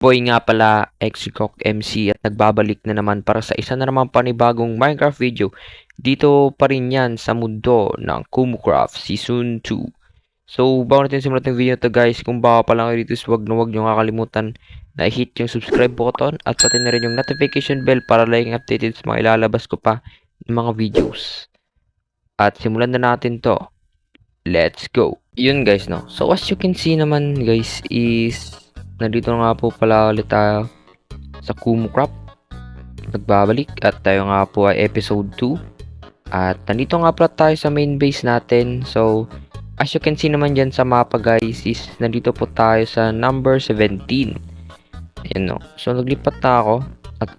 Boy nga pala, Exicok MC at nagbabalik na naman para sa isa na naman panibagong Minecraft video. Dito pa rin yan sa mundo ng Kumukraft Season 2. So, bago natin simulat ng video to guys, kung baka pa lang kayo dito, huwag nyo kakalimutan na i-hit yung subscribe button at pati na rin yung notification bell para laging updated sa mga ilalabas ko pa ng mga videos. At simulan na natin to. Let's go! Yun guys, no? So, as you can see naman guys is nandito nga po pala ulit tayo sa Kumukraft. Nagbabalik at tayo nga po ay episode 2. At nandito nga pala tayo sa main base natin. So, as you can see naman dyan sa mapa guys is nandito po tayo sa number 17. Ayan no. So, naglipat na ako at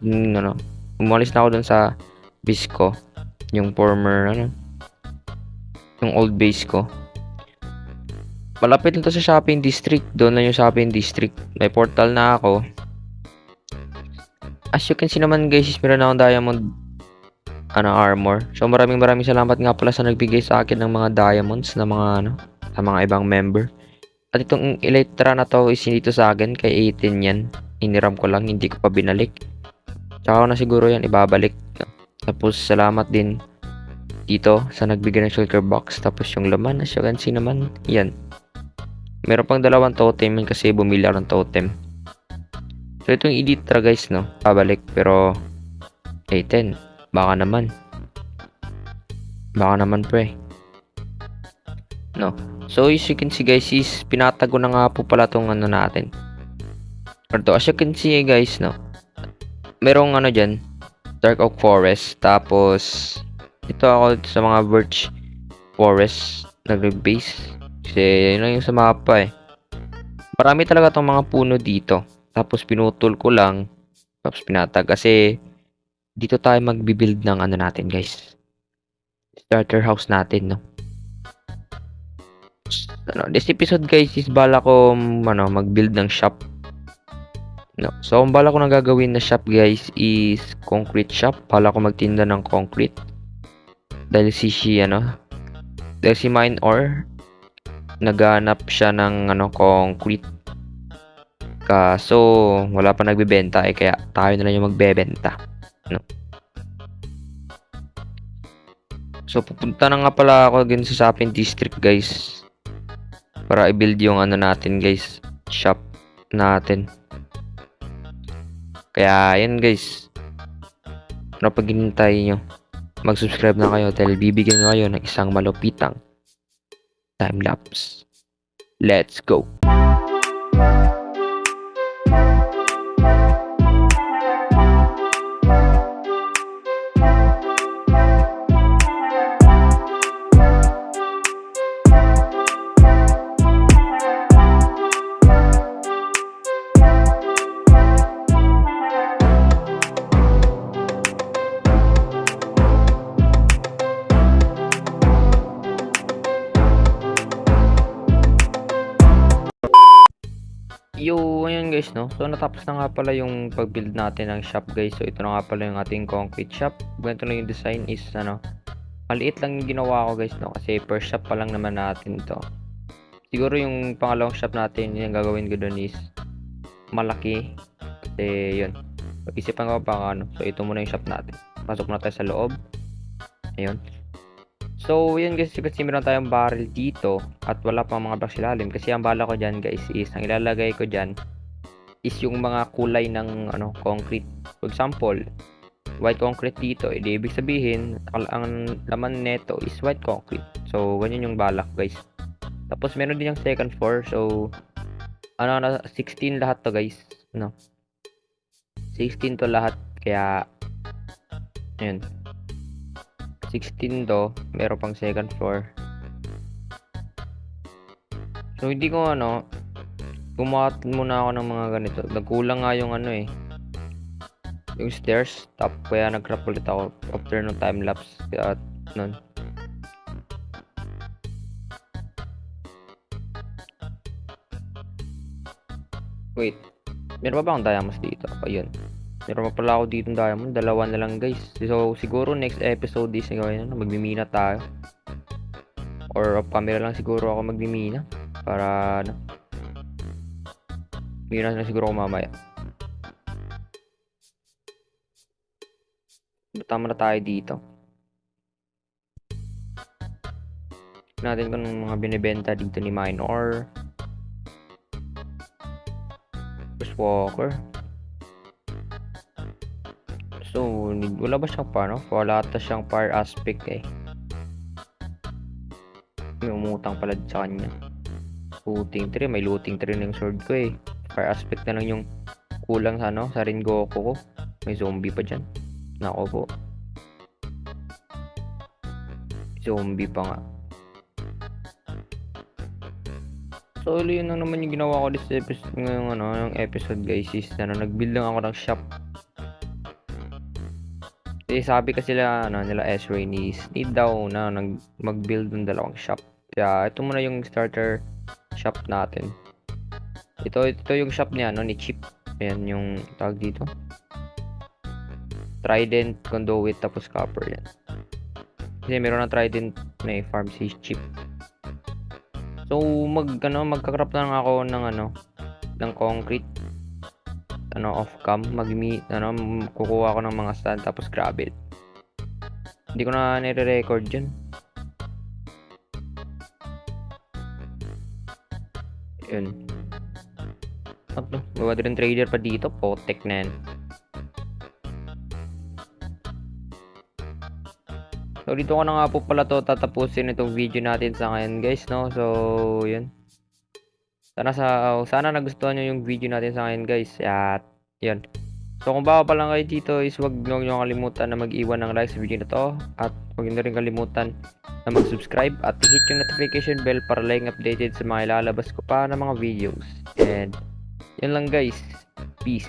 umalis na ako dun sa base ko. Yung former, yung old base ko. Malapit na to sa shopping district. Doon lang yung shopping district. May portal na ako. As you can see naman guys, meron akong diamond armor. So maraming salamat nga pala sa nagbigay sa akin ng mga diamonds na mga sa mga ibang member. At itong elytra na to is dito sa akin kay 18 yan. Iniram ko lang, hindi ko pa binalik. Tsaka ko na siguro yan ibabalik. Tapos salamat din dito sa nagbigay ng shulker box. Tapos yung laman, as you can see naman, yan. Meron pang dalawang totem kasi bumili ako ng totem. So itong elytra guys no, pabalik pero 10. Baka naman pre. No. So as you can see guys is pinatago na nga po pala tong natin. Pero as you can see guys no, merong dyan, dark oak forest. Tapos ito ako sa mga birch forest nagre-base. Kasi yun lang yung sa mapa eh. Marami talaga tong mga puno dito. Tapos pinutol ko lang. Tapos pinatag. Kasi dito tayo magbibuild ng natin guys. Starter house natin no. This episode guys is bala ko mag-build ng shop. No. So ang bala ko na gagawin na shop guys is concrete shop. Bala ko magtinda ng concrete. Dahil si mine ore naghanap siya ng concrete. Kaso wala pa nagbebenta kaya tayo na lang yung magbebenta. No. So pupunta na nga pala ako din sa shopping district guys. Para i-build yung natin guys, shop natin. Kaya yan guys. Pag hinintay nyo, mag-subscribe na kayo dahil bibigyan nyo kayo ng isang malupitang time-lapse. Let's go! Ayun guys no. So natapos na nga pala yung pag-build natin ng shop guys. So ito na nga pala yung ating concrete shop. Ganito lang yung design is maliit lang yung ginawa ko guys no. Kasi per shop pa lang naman natin to. Siguro yung pangalawang shop natin, yung gagawin ko doon is malaki. Kasi yun. Pag-isipan ko pa So ito muna yung shop natin. Pasok na tayo sa loob. Ayun. So, yun guys, kasi meron tayong barrel dito at wala pang mga blocks ilalim. Kasi ang bala ko dyan guys is, ang ilalagay ko dyan is yung mga kulay ng concrete. For example, white concrete dito, ibig sabihin, ang laman neto is white concrete. So, ganyan yung balak guys. Tapos, meron din yung second floor. So, 16 lahat to guys. 16 to lahat. Kaya, ayun. 16 to, meron pang second floor. So hindi ko gumawa muna ako ng mga ganito. Nagkulang nga yung yung stairs. Kaya nag-craft ulit ako after ng time lapse. Kaya nun. Wait. Meron pa ba akong diamonds dito? Ayun. Meron pa pala ako dito ng diamond. Dalawa na lang guys. So siguro next episode is magmimina tayo. Or off camera lang siguro ako magmimina. Para Mira na siguro ako mamaya. Tama na tayo dito. Natin kung mga binibenta dito ni Minor. Walker. So, wala ba siyang paano? Wala ata siyang fire aspect eh. May umutang pala sa kanya. Looting 3. May looting 3 ng sword ko eh. Fire aspect na lang yung kulang sa ano, sa Ringoku ko. May zombie pa dyan. Nako po. Zombie pa nga. So, yun lang naman yung ginawa ko this episode ngayong yung episode guys is nag-build lang ako ng shop. Kasi sabi kasi nila S-Rain is need daw na mag-build ng dalawang shop. Kaya ito muna yung starter shop natin. Ito yung shop niya ni Chip. Ayan yung tawag dito. Trident, conduit, tapos copper yan. Kasi meron na Trident na farm si Chip. So magka-craft na lang ako ng concrete off cam kukuha ko ng mga stand tapos gravel. Hindi ko na nire-record yun. Yun. Gawa din trader pa dito, potek na yan. So dito ko na nga po pala to tatapusin itong video natin sa ngayon guys, no? So yun. Sana nagustuhan nyo yung video natin sa ngayon guys. At yun. So kung bago pa lang kayo dito is huwag nyo kalimutan na mag-iwan ng like sa video na to. At huwag nyo rin kalimutan na mag-subscribe at hit yung notification bell para laging updated sa mga ilalabas ko pa na mga videos. And yun lang guys. Peace.